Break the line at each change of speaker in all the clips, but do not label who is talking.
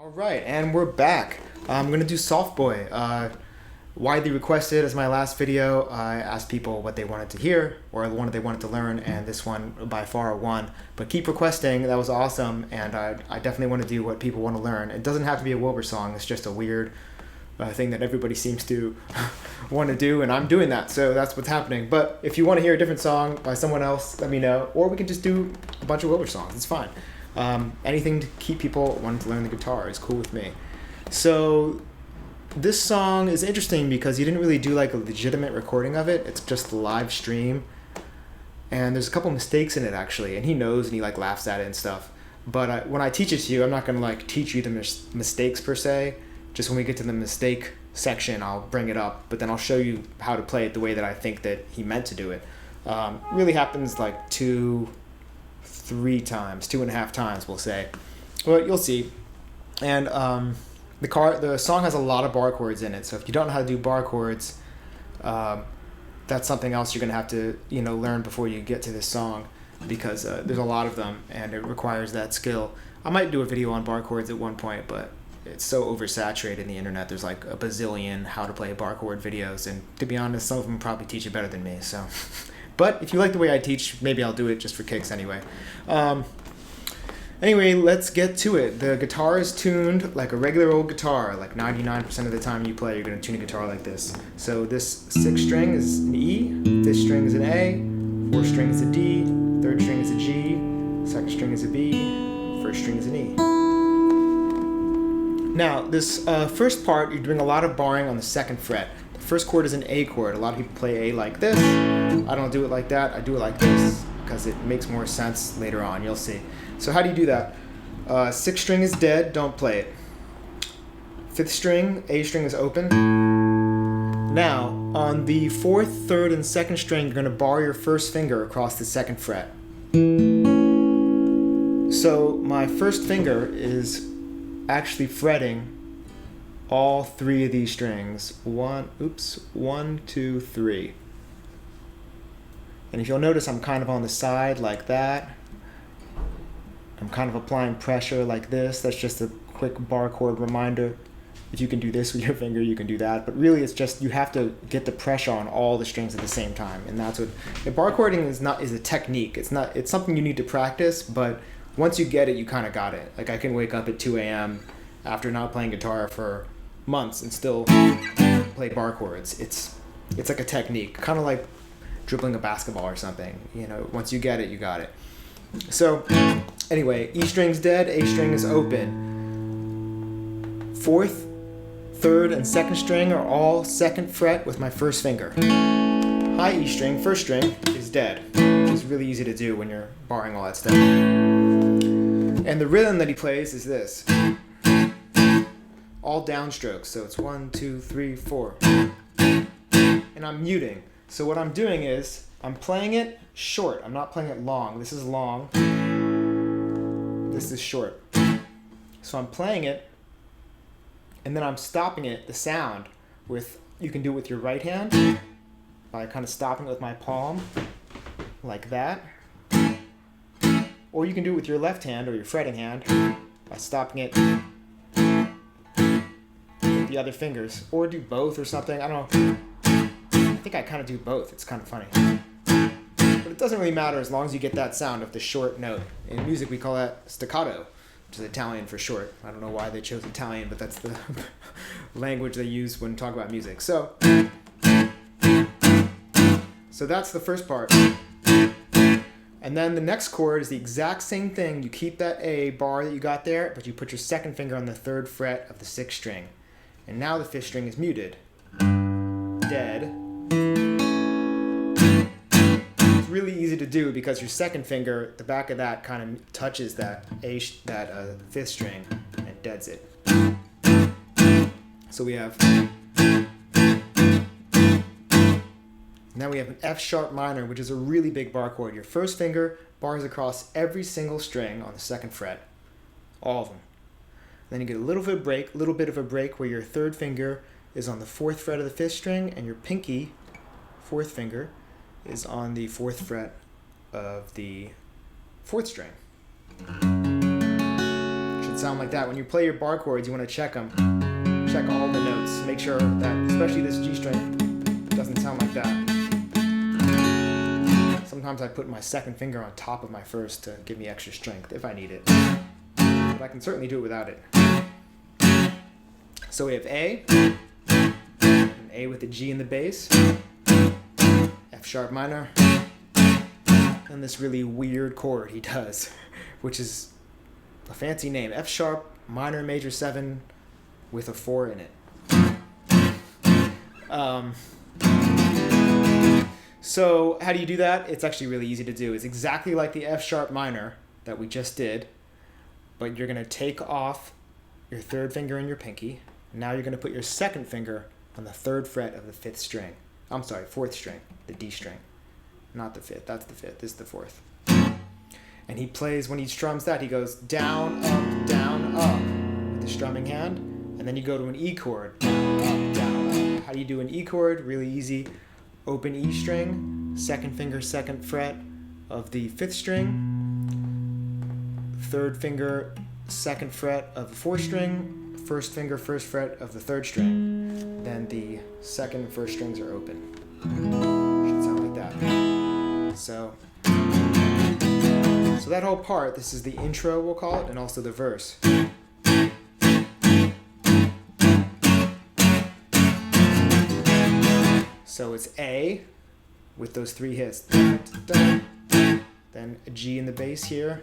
All right, and we're back. I'm gonna do Soft Boy. Widely requested as my last video. I asked people what they wanted to hear or what they wanted to learn, and this one by far won. But keep requesting. That was awesome, and I definitely want to do what people want to learn. It doesn't have to be a Wilbur song. It's just a weird thing that everybody seems to want to do, and I'm doing that, so that's what's happening. But if you want to hear a different song by someone else, let me know, or we can just do a bunch of Wilbur songs. It's fine. Anything to keep people wanting to learn the guitar is cool with me. So this song is interesting because he didn't really do like a legitimate recording of it. It's just a live stream, and there's a couple mistakes in it actually, and he knows and he like laughs at it and stuff. But when I teach it to you, I'm not gonna like teach you the mistakes per se. Just when we get to the mistake section, I'll bring it up, but then I'll show you how to play it the way that I think that he meant to do it. Really happens like 2-3 times, 2.5 times, we'll say. Well, you'll see. And the song has a lot of bar chords in it, so if you don't know how to do bar chords, that's something else you're gonna have to learn before you get to this song, because there's a lot of them and it requires that skill. I might do a video on bar chords at one point, but it's so oversaturated in the internet. There's like a bazillion how to play bar chord videos, and to be honest, some of them probably teach it better than me. So, but if you like the way I teach, maybe I'll do it just for kicks anyway. Anyway, let's get to it. The guitar is tuned like a regular old guitar. Like 99% of the time you play, you're going to tune a guitar like this. So this 6th string is an E, 5th string is an A, 4th string is a D, 3rd string is a G, 2nd string is a B, 1st string is an E. Now, this first part, you're doing a lot of barring on the 2nd fret. The first chord is an A chord. A lot of people play A like this. I don't do it like that. I do it like this because it makes more sense later on. You'll see. So how do you do that? 6th string is dead. Don't play it. 5th string, A string is open. Now, on the 4th, 3rd, and 2nd string, you're going to bar your first finger across the 2nd fret. So my first finger is actually fretting all 3 of these strings. 1, 2, 3. And if you'll notice, I'm kind of on the side like that. I'm kind of applying pressure like this. That's just a quick bar chord reminder. If you can do this with your finger, you can do that. But really, it's just you have to get the pressure on all the strings at the same time, and that's what the bar chording is a technique. It's something you need to practice, but once you get it, you kind of got it. Like I can wake up at 2 a.m. after not playing guitar for months and still play bar chords. It's like a technique, kind of like dribbling a basketball or something. Once you get it, you got it. So anyway, E string's dead, A string is open. 4th, 3rd, and 2nd string are all 2nd fret with my first finger. High E string, 1st string, is dead, which is really easy to do when you're barring all that stuff. And the rhythm that he plays is this. All downstrokes, so it's 1, 2, 3, 4. And I'm muting. So what I'm doing is, I'm playing it short. I'm not playing it long. This is long. This is short. So I'm playing it, and then I'm stopping it, the sound, with, you can do it with your right hand, by kind of stopping it with my palm, like that. Or you can do it with your left hand, or your fretting hand, by stopping it with the other fingers. Or do both or something, I don't know. I think I kind of do both, it's kind of funny. But it doesn't really matter as long as you get that sound of the short note. In music we call that staccato, which is Italian for short. I don't know why they chose Italian, but that's the language they use when talking about music. So that's the first part. And then the next chord is the exact same thing. You keep that A bar that you got there, but you put your 2nd finger on the 3rd fret of the 6th string. And now the 5th string is muted. Dead. Really easy to do because your 2nd finger, the back of that kind of touches that 5th string and deads it. So we have, now we have an F sharp minor, which is a really big bar chord. Your first finger bars across every single string on the 2nd fret, all of them. Then you get a little bit of a break where your 3rd finger is on the 4th fret of the 5th string, and your pinky, 4th finger, is on the 4th fret of the 4th string. Should sound like that. When you play your bar chords, you want to check them. Check all the notes. Make sure that, especially this G string, doesn't sound like that. Sometimes I put my second finger on top of my first to give me extra strength if I need it. But I can certainly do it without it. So we have A, and A with the G in the bass, F sharp minor, and this really weird chord he does, which is a fancy name, F sharp minor major 7 with a 4 in it. So how do you do that? It's actually really easy to do. It's exactly like the F sharp minor that we just did, but you're going to take off your third finger and your pinky. Now you're going to put your second finger on the 3rd fret of the 5th string. I'm sorry, 4th string, the D string. Not the 5th, that's the 5th, this is the 4th. And he plays, when he strums that, he goes down, up with the strumming hand. And then you go to an E chord, down, up. How do you do an E chord? Really easy. Open E string, second finger, 2nd fret of the 5th string, 3rd finger, 2nd fret of the 4th string, 1st finger, 1st fret of the 3rd string. Then the 2nd and 1st strings are open. Should sound like that. So that whole part, this is the intro, we'll call it, and also the verse. So it's A with those 3 hits. Then a G in the bass here.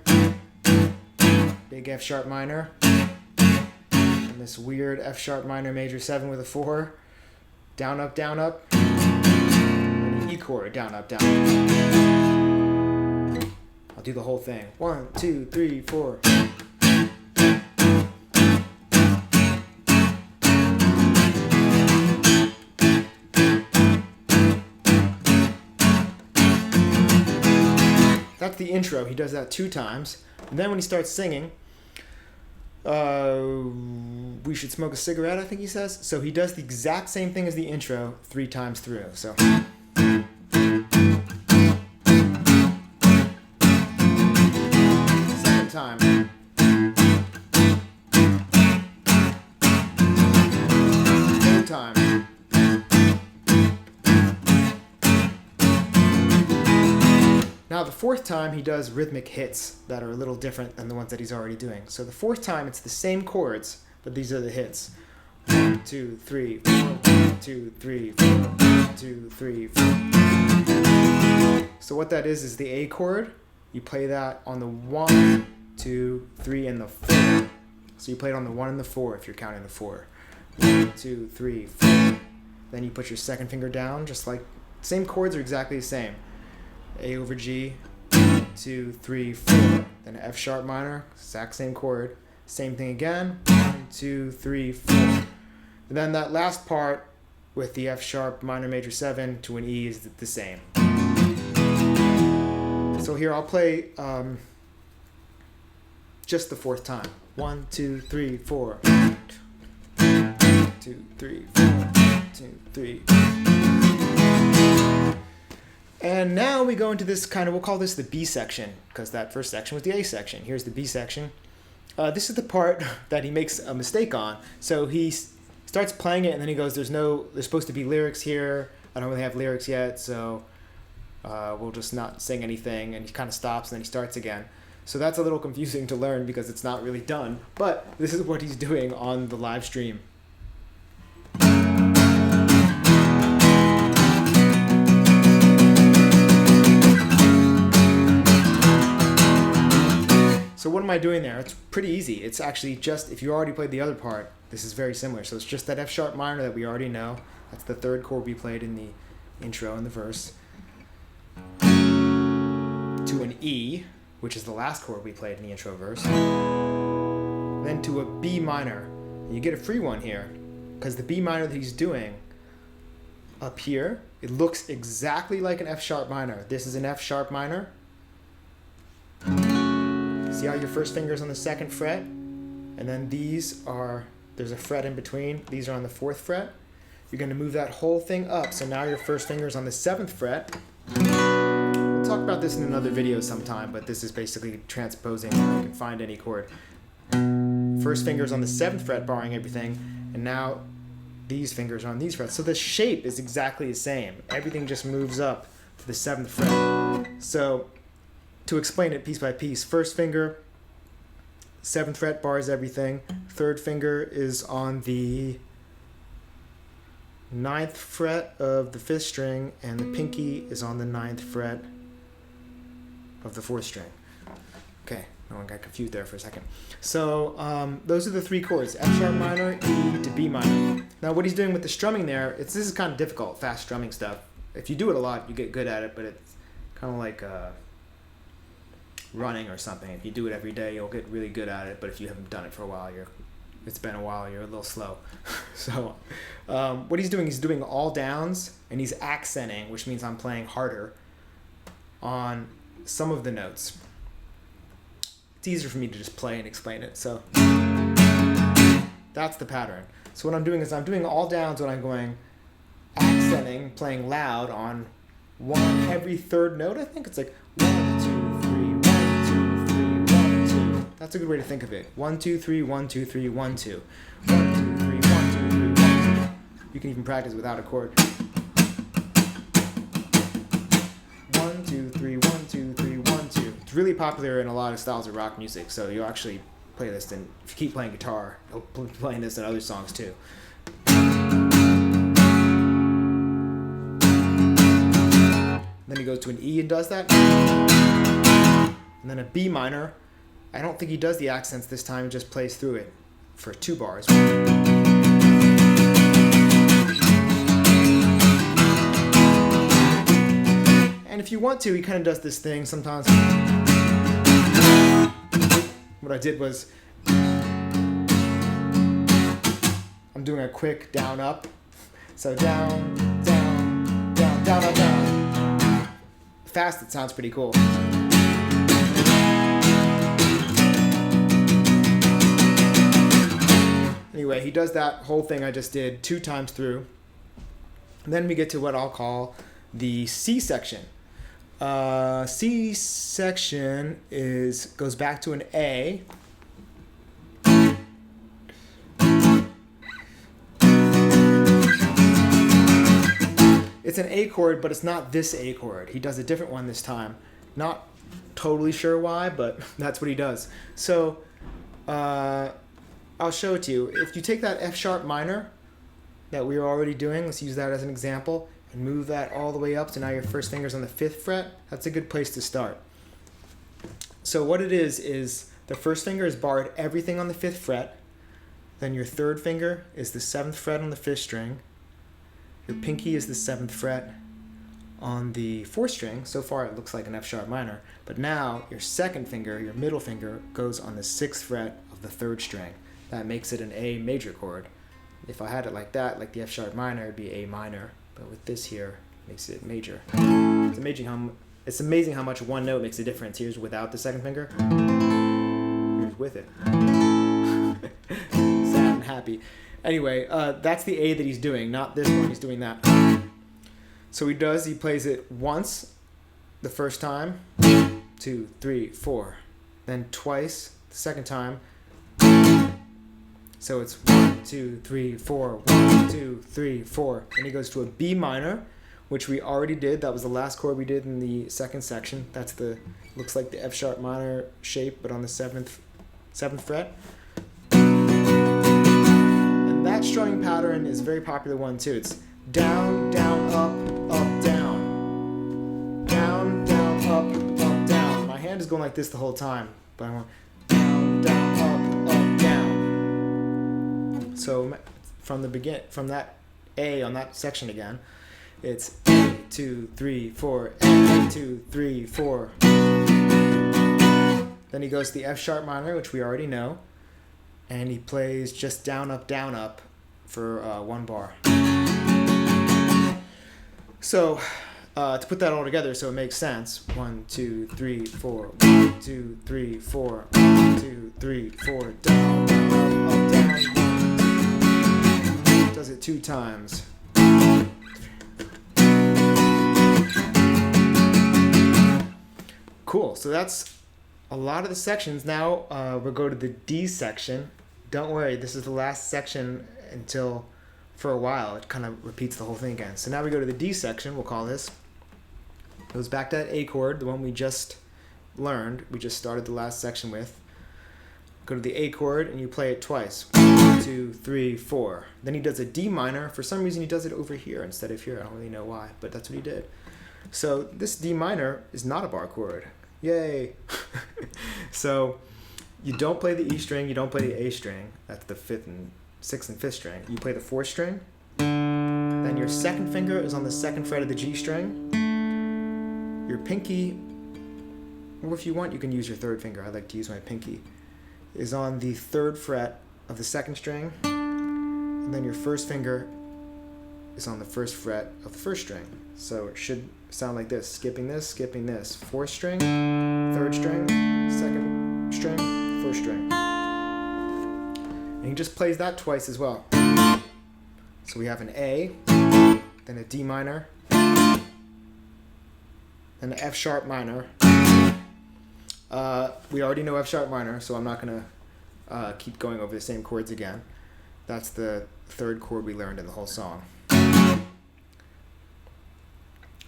Big F sharp minor. And this weird F sharp minor major 7 with a 4. Down, up, down, up. And an E chord, down, up, down. I'll do the whole thing. 1, 2, 3, 4. That's the intro. He does that 2 times. And then when he starts singing, we should smoke a cigarette, I think he says. So he does the exact same thing as the intro 3 times through. So. Second time. Third time. Now the 4th time he does rhythmic hits that are a little different than the ones that he's already doing. So the 4th time it's the same chords, but these are the hits. 1, 2, 3, 4, 1, 2, 3, 4, 1, 2, 3, 4. So what that is the A chord. You play that on the 1, 2, 3, and the 4. So you play it on the 1 and the 4 if you're counting the 4. 1, 2, 3, 4. Then you put your second finger down, just like, same chords are exactly the same. A over G, 1, 2, 3, 4. Then F sharp minor, exact same chord. Same thing again, 1, 2, 3, 4. And then that last part with the F sharp minor major 7 to an E is the same. So here I'll play just the 4th time. 1, 2, 3, 4. 2, 3, 4. 2, 3. And now we go into this kind of, we'll call this the B section, because that first section was the A section. Here's the B section. This is the part that he makes a mistake on. So he starts playing it, and then he goes, there's supposed to be lyrics here. I don't really have lyrics yet, so we'll just not sing anything. And he kind of stops, and then he starts again. So that's a little confusing to learn because it's not really done. But this is what he's doing on the live stream. So what am I doing there? It's pretty easy. It's actually just, if you already played the other part, this is very similar. So it's just that F sharp minor that we already know. That's the 3rd chord we played in the intro and the verse. To an E, which is the last chord we played in the intro verse. Then to a B minor. And you get a free one here, because the B minor that he's doing up here, it looks exactly like an F sharp minor. This is an F sharp minor. See how your first finger's on the 2nd fret? And then there's a fret in between. These are on the 4th fret. You're going to move that whole thing up. So now your first finger's on the 7th fret. We'll talk about this in another video sometime, but this is basically transposing. You can find any chord. first finger's on the 7th fret barring everything, and now these fingers are on these frets. So the shape is exactly the same. Everything just moves up to the 7th fret. So to explain it piece by piece, first finger, 7th fret bars everything. Third finger is on the 9th fret of the 5th string, and the pinky is on the 9th fret of the 4th string. Okay, no one got confused there for a second. So those are the 3 chords, F sharp minor, E to B minor. Now what he's doing with the strumming there, this is kind of difficult, fast strumming stuff. If you do it a lot, you get good at it, but it's kind of like running or something. If you do it every day, you'll get really good at it, but if you haven't done it for a while, it's been a while, you're a little slow. So what he's doing all downs, and he's accenting, which means I'm playing harder on some of the notes. It's easier for me to just play and explain it. So that's the pattern. So what I'm doing is I'm doing all downs when I'm going accenting, playing loud on every third note. I think it's like 1, 2, 3, 1, 2, 3, 1, 2. That's a good way to think of it. 1, 2, 3, 1, 2, 3, 1, 2. 1, 2, 3, 1, 2, 3, 1, 2. You can even practice without a chord. 1, 2, 3, 1, 2, 3, 1, 2. It's really popular in a lot of styles of rock music, so you'll actually play this, and if you keep playing guitar, you'll be playing this in other songs too. Then he goes to an E and does that. And then a B minor. I don't think he does the accents this time, he just plays through it for 2 bars. And if you want to, he kind of does this thing sometimes. What I did was, I'm doing a quick down up. So down, down, down, down, up, down. Fast, it sounds pretty cool. Anyway, he does that whole thing I just did 2 times through. And then we get to what I'll call the C section. C section goes back to an A. It's an A chord, but it's not this A chord. He does a different one this time. Not totally sure why, but that's what he does. So I'll show it to you. If you take that F sharp minor that we were already doing, let's use that as an example, and move that all the way up, so now your first finger's on the 5th fret. That's a good place to start. So what it is the first finger is barred everything on the 5th fret, then your third finger is the 7th fret on the 5th string, your pinky is the 7th fret on the 4th string. So far it looks like an F sharp minor, but now your second finger, your middle finger, goes on the 6th fret of the 3rd string. That makes it an A major chord. If I had it like that, like the F sharp minor, it'd be A minor. But with this here, makes it major. It's amazing how much one note makes a difference. Here's without the second finger. Here's with it. Sad and happy. Anyway, that's the A that he's doing, not this one. He's doing that. So he plays it once, the first time, 2, 3, 4. Then twice, the second time. So it's 1, 2, 3, 4, 1, 2, 3, 4. And he goes to a B minor, which we already did. That was the last chord we did in the second section. That's looks like the F sharp minor shape, but on the 7th fret. And that strumming pattern is a very popular one too. It's down, down, up, up, down. Down, down, up, up, down. My hand is going like this the whole time, but I want down, down, up, up, down. So from that A on that section again, it's A, 2, 3, 4, A, 2, 3, 4. Then he goes to the F sharp minor, which we already know, and he plays just down, up for 1 bar. So to put that all together so it makes sense, 1, 2, 3, 4, 1, 2, 3, 4, 1, 2, 3, 4, down, up, down. Does it 2 times. Cool. So that's a lot of the sections. Now we'll go to the D section. don't worry, this is the last section until, for a while, it kind of repeats the whole thing again. So now we go to the D section, we'll call this. Goes back to that A chord, the one we just learned, we just started the last section with. Go to the A chord and you play it twice. 1, 2, 3, 4. Then he does a D minor. For some reason he does it over here instead of here. I don't really know why, but that's what he did. So this D minor is not a bar chord. Yay! So you don't play the E string, you don't play the A string. That's the 5th and 6th and 5th string. You play the 4th string. Then your second finger is on the 2nd fret of the G string. Your pinky, or if you want, you can use your 3rd finger. I like to use my pinky. Is on the 3rd fret of the 2nd string. And then your 1st finger is on the 1st fret of the 1st string. So it should sound like this. Skipping this, 4th string, 3rd string, 2nd string, 1st string. And he just plays that twice as well. So we have an A, then a D minor, then an F sharp minor. We already know F sharp minor, so I'm not going to keep going over the same chords again. That's the 3rd chord we learned in the whole song.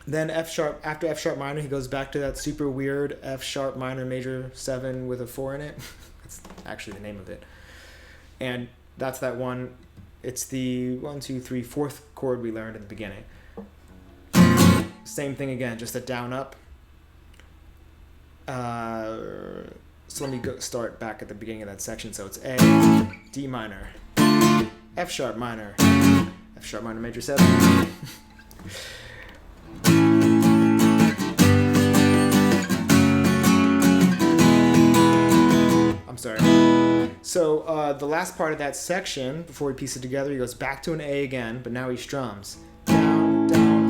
Then F sharp, after F sharp minor, he goes back to that super weird F sharp minor major 7 with a 4 in it. That's actually the name of it. And that's that one, it's the 1, 2, 3, 4th chord we learned in the beginning. Same thing again, just a down up. So let me start back at the beginning of that section. So it's A, D minor, F sharp minor major 7. I'm sorry. So the last part of that section, before we piece it together, he goes back to an A again, but now he strums. Down, down,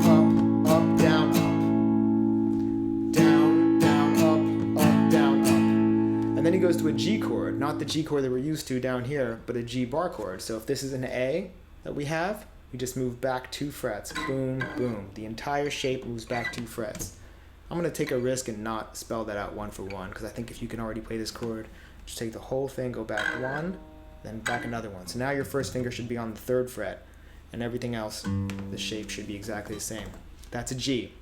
up, up, down, up. Down, down, up, down, up. And then he goes to a G chord, not the G chord that we're used to down here, but a G bar chord. So if this is an A that we have, we just move back 2 frets. Boom, boom. The entire shape moves back 2 frets. I'm going to take a risk and not spell that out one for one, because I think if you can already play this chord, just take the whole thing, go back 1, then back another 1. So now your 1st finger should be on the 3rd fret, and everything else, the shape should be exactly the same. That's a G.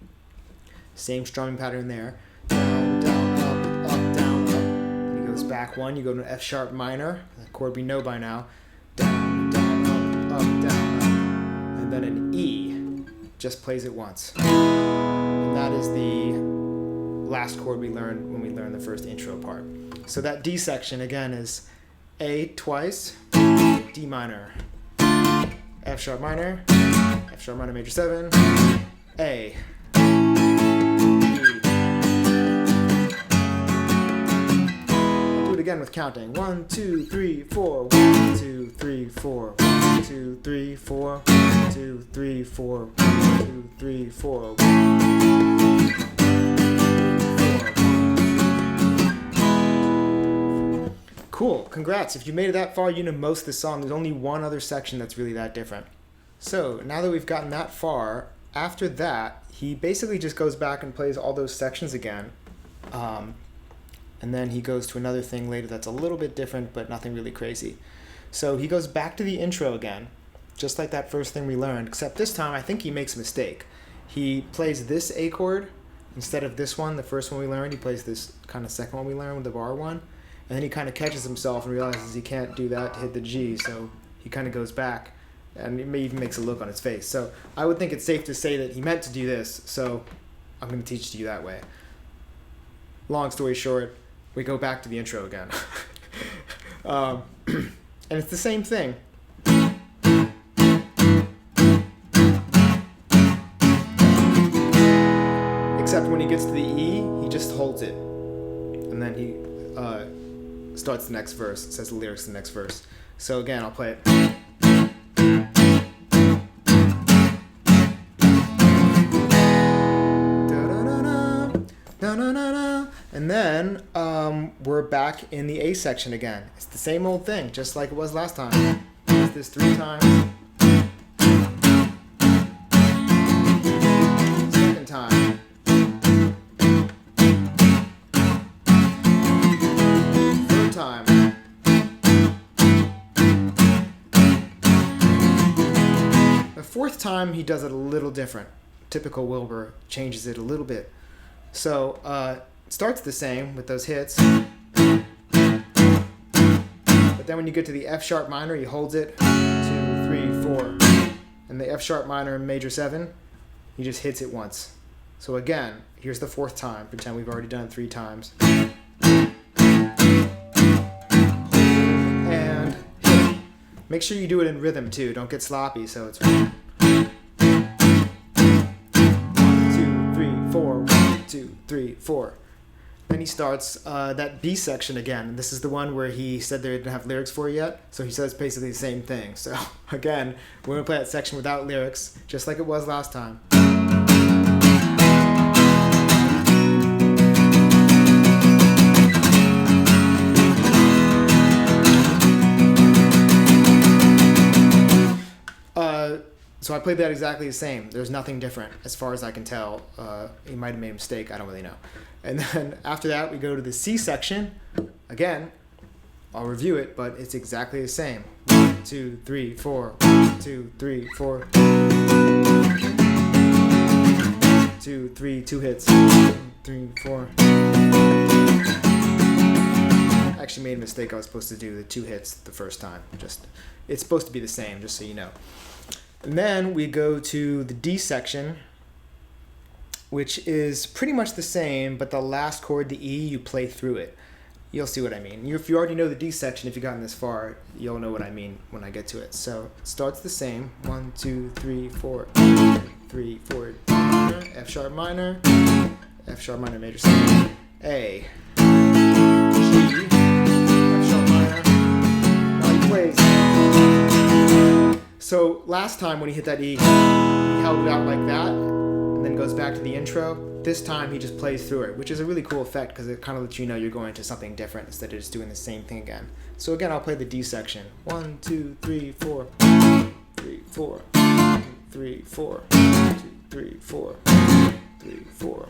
Same strumming pattern there. Down, down, up, down, up. Then he goes back 1, you go to an F sharp minor, a chord we know by now. Down, down, up, down, up. And then an E, just plays it once. And that is the last chord we learned when we learned the first intro part. So that D section again is A twice, D minor, F sharp minor major 7, A, E. I'll do it again with counting. 1, 2, 3, 4. 1, 2, 3, 4. 1, 2, 3, 4. 1, 2, 3, 4. 1, 2, 3, 4. Cool, congrats. If you made it that far, you know most of the song. There's only one other section that's really that different. So now that we've gotten that far, after that, he basically just goes back and plays all those sections again. And then he goes to another thing later that's a little bit different, but nothing really crazy. So he goes back to the intro again, just like that first thing we learned, except this time I think he makes a mistake. He plays this A chord instead of this one, the first one we learned. He plays this kind of second one we learned with the bar one. And then he kind of catches himself and realizes he can't do that to hit the G, so he kind of goes back, and it even makes a look on his face. So I would think it's safe to say that he meant to do this, so I'm going to teach it to you that way. Long story short, we go back to the intro again. And it's the same thing. Except when he gets to the E, he just holds it. And then he starts the next verse, says the lyrics to the next verse. So again, I'll play it. And then we're back in the A section again. It's the same old thing, just like it was last time. It's this 3 times. Second time. Third time. fourth time he does it a little different. Typical Wilbur changes it a little bit. So it starts the same with those hits. But then when you get to the F sharp minor, he holds it 2, 3, 4. And the F sharp minor in major 7, he just hits it once. So again, here's the fourth time. Pretend we've already done it 3 times. And hit. Make sure you do it in rhythm too. Don't get sloppy. So it's 1, 2, 3, 4. 1, 2, 3, 4. Then he starts that B section again. This is the one where he said they didn't have lyrics for yet. So he says basically the same thing. So again, we're going to play that section without lyrics, just like it was last time. So I played that exactly the same. There's nothing different as far as I can tell. He might have made a mistake. I don't really know. And then after that, we go to the C section. Again, I'll review it, but it's exactly the same. 1, 2, 3, 4. 1, 2, 3, 4. 2, 3, 2 hits. 1, 3, 4. I actually made a mistake. I was supposed to do the 2 hits the first time. It's supposed to be the same, just so you know. And then we go to the D section, which is pretty much the same, but the last chord, the E, you play through it. You'll see what I mean. If you already know the D section, if you've gotten this far, you'll know what I mean when I get to it. So it starts the same. 1, 2, 3, 4, 3, 4, F sharp minor, F sharp minor major 7, A, G, F sharp minor. Now he plays. So last time when he hit that E, he held it out like that, and then goes back to the intro. This time he just plays through it, which is a really cool effect because it kind of lets you know you're going to something different instead of just doing the same thing again. So again, I'll play the D section. 1, 2, 3, 4, 3, 4, 3, 4, 2, 3, 4, 3, 4.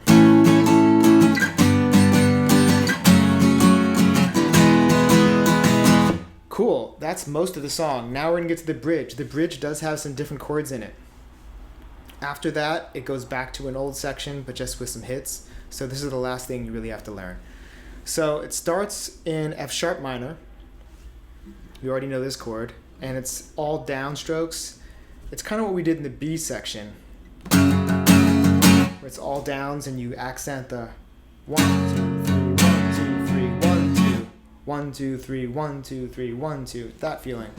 Cool, that's most of the song. Now we're going to get to the bridge. The bridge does have some different chords in it. After that, it goes back to an old section, but just with some hits. So this is the last thing you really have to learn. So it starts in F sharp minor. You already know this chord. And it's all downstrokes. It's kind of what we did in the B section, where it's all downs and you accent the 1, 2, 3, 1, 2, 3, 1, 2. 1, 2, 3, 1, 2, 3, 1, 2. That feeling.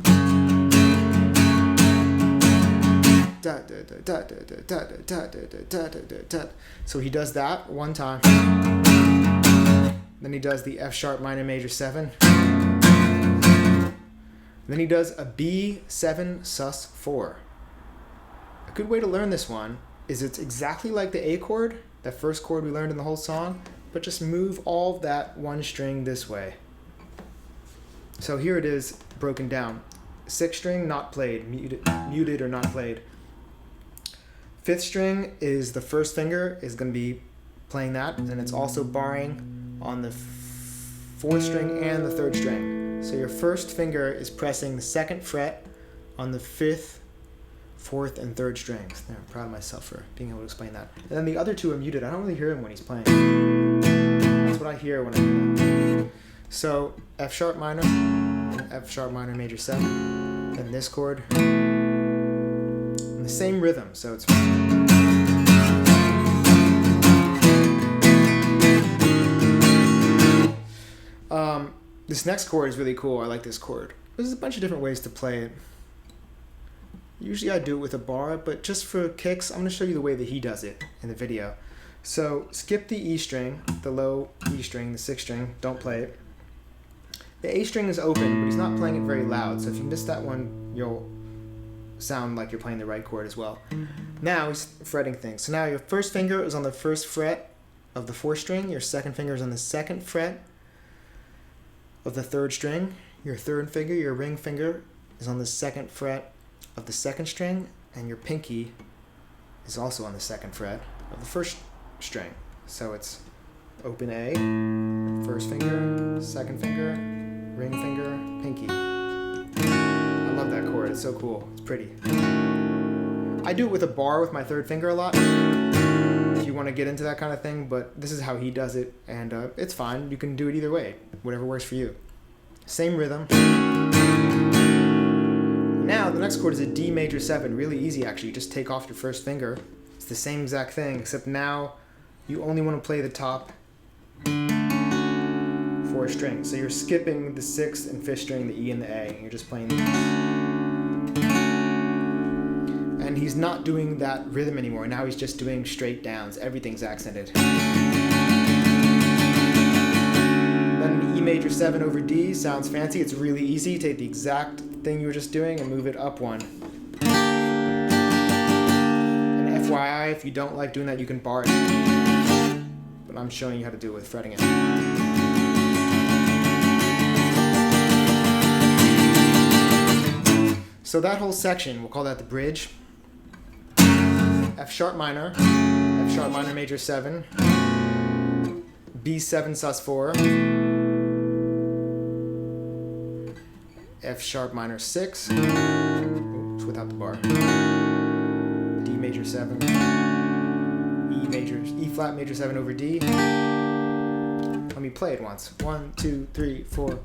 So he does that one time. Then he does the F sharp minor major 7. Then he does a B7 sus 4. A good way to learn this one is it's exactly like the A chord, that first chord we learned in the whole song, but just move all of that one string this way. So here it is broken down. 6th string, not played, muted or not played. 5th string is the first finger, is going to be playing that, and it's also barring on the 4th string and the 3rd string. So your first finger is pressing the 2nd fret on the 5th, 4th, and 3rd strings. There, I'm proud of myself for being able to explain that. And then the other 2 are muted. I don't really hear him when he's playing. That's what I hear when I do that. So F sharp minor, F sharp minor major 7, then this chord, and the same rhythm. So it's this next chord is really cool. I like this chord. There's a bunch of different ways to play it. Usually I do it with a bar, but just for kicks, I'm going to show you the way that he does it in the video. So skip the E string, the low E string, the 6th string, don't play it. The A string is open, but he's not playing it very loud, so if you miss that one, you'll sound like you're playing the right chord as well. Now he's fretting things. So now your first finger is on the 1st fret of the 4th string, your 2nd finger is on the 2nd fret of the 3rd string, your 3rd finger, your ring finger, is on the 2nd fret of the 2nd string, and your pinky is also on the 2nd fret of the 1st string. So it's open A, 1st finger, 2nd finger, ring finger, pinky. I love that chord. It's so cool. It's pretty. I do it with a bar with my third finger a lot, if you want to get into that kind of thing, but this is how he does it, and it's fine. You can do it either way, whatever works for you. Same rhythm. Now, the next chord is a D major 7. Really easy, actually. You just take off your first finger. It's the same exact thing, except now you only want to play the top 4 strings. So you're skipping the 6th and 5th string, the E and the A, and you're just playing these. And he's not doing that rhythm anymore. Now he's just doing straight downs. Everything's accented. Then the E major 7 over D sounds fancy. It's really easy. Take the exact thing you were just doing and move it up 1. And FYI, if you don't like doing that, you can bar it. But I'm showing you how to do it with fretting it. So that whole section, we'll call that the bridge. F sharp minor major 7, B7 sus4, F sharp minor 6, oops, without the bar, D major 7, E flat major 7 over D. Let me play it once. 1, 2, 3, 4.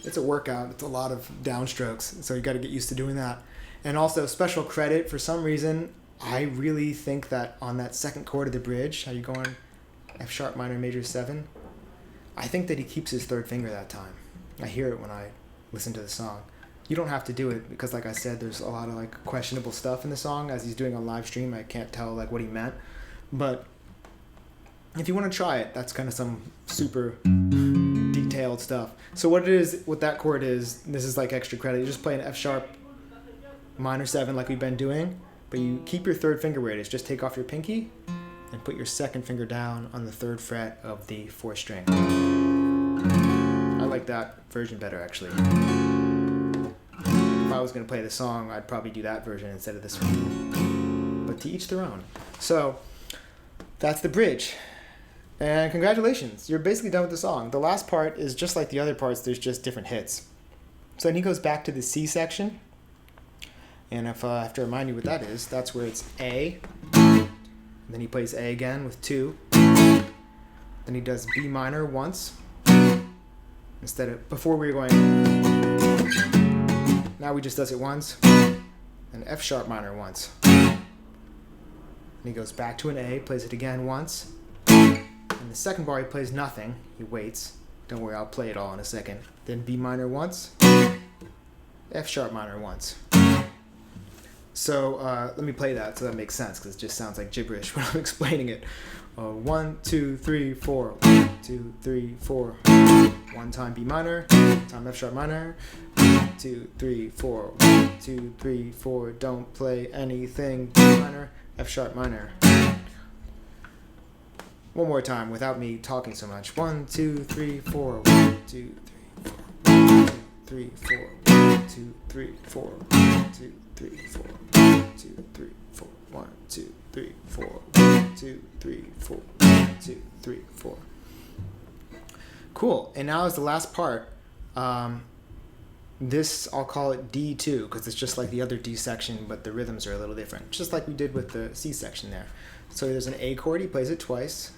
It's a workout. It's a lot of downstrokes, so you got to get used to doing that. And also, special credit, for some reason, I really think that on that second chord of the bridge, how you go on F sharp minor major 7, I think that he keeps his third finger that time. I hear it when I listen to the song. You don't have to do it because, like I said, there's a lot of like questionable stuff in the song. As he's doing a live stream, I can't tell like what he meant. But if you want to try it, that's kind of some super detailed stuff. So what it is, what that chord is, this is like extra credit. You just play an F sharp minor 7 like we've been doing, but you keep your third finger where it is. Just take off your pinky and put your second finger down on the 3rd fret of the 4th string. I like that version better, actually. If I was going to play the song, I'd probably do that version instead of this one. But to each their own. So that's the bridge. And congratulations, you're basically done with the song. The last part is just like the other parts, there's just different hits. So then he goes back to the C section. And if I have to remind you what that is, that's where it's A. And then he plays A again with 2. Then he does B minor once. Instead of, before we were going, now he just does it once. And F sharp minor once. And he goes back to an A, plays it again once. In the second bar, he plays nothing. He waits. Don't worry, I'll play it all in a second. Then B minor once. F sharp minor once. So let me play that so that makes sense, because it just sounds like gibberish when I'm explaining it. 1, 2, 3, 4. 1, 2, 3, 4. One time B minor. Time F sharp minor. 1, 2, 3, 4. 1, 2, 3, 4. Don't play anything. B minor. F sharp minor. One more time without me talking so much. 1, 2, 3, 4. 1, 2, 3, 4. 1, 2, 3, 4. 1, 2, 3, 4. 1, 2, 3, 4. 1, 2, 3, 4. 1, 2, 3, 4. 1, 2, 3, 4. Cool. And now is the last part. This, I'll call it D2, because it's just like the other D section, but the rhythms are a little different. Just like we did with the C section there. So there's an A chord, he plays it twice.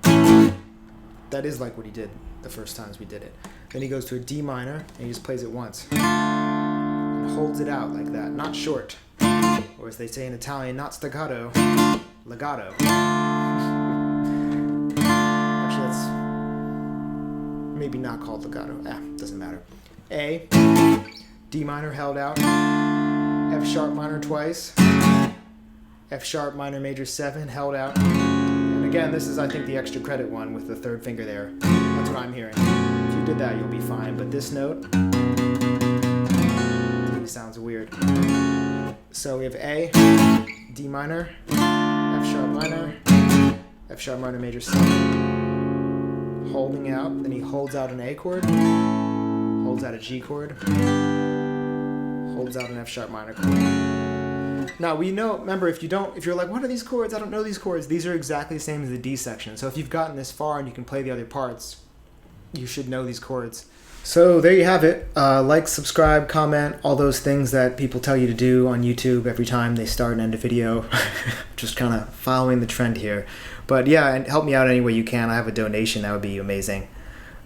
That is like what he did the first times we did it. Then he goes to a D minor, and he just plays it once. And holds it out like that, not short. Or as they say in Italian, not staccato, legato. Actually, that's maybe not called legato. Doesn't matter. A, D minor held out, F sharp minor twice, F sharp minor major 7 held out. And again, this is, I think, the extra credit one with the 3rd finger there. That's what I'm hearing. If you did that, you'll be fine. But this note sounds weird. So we have A, D minor, F sharp minor major 7. Holding out, then he holds out an A chord, holds out a G chord, holds out an F sharp minor chord. Now we know. Remember, if you're like, what are these chords? I don't know these chords. These are exactly the same as the D section. So if you've gotten this far and you can play the other parts, you should know these chords. So there you have it. Like, subscribe, comment, all those things that people tell you to do on YouTube every time they start and end a video. Just kind of following the trend here. But yeah, and help me out any way you can. I have a donation. That would be amazing.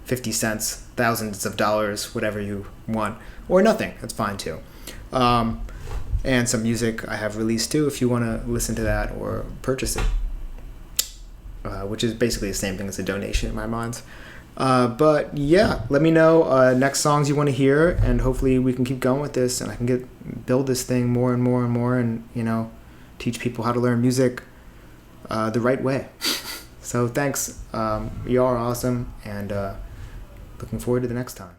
50 cents, thousands of dollars, whatever you want. Or nothing. That's fine too. And some music I have released too if you want to listen to that or purchase it. Which is basically the same thing as a donation in my mind. But yeah, let me know next songs you want to hear, and hopefully we can keep going with this, and I can build this thing more and more and more, and teach people how to learn music the right way. So thanks, you all are awesome, and looking forward to the next time.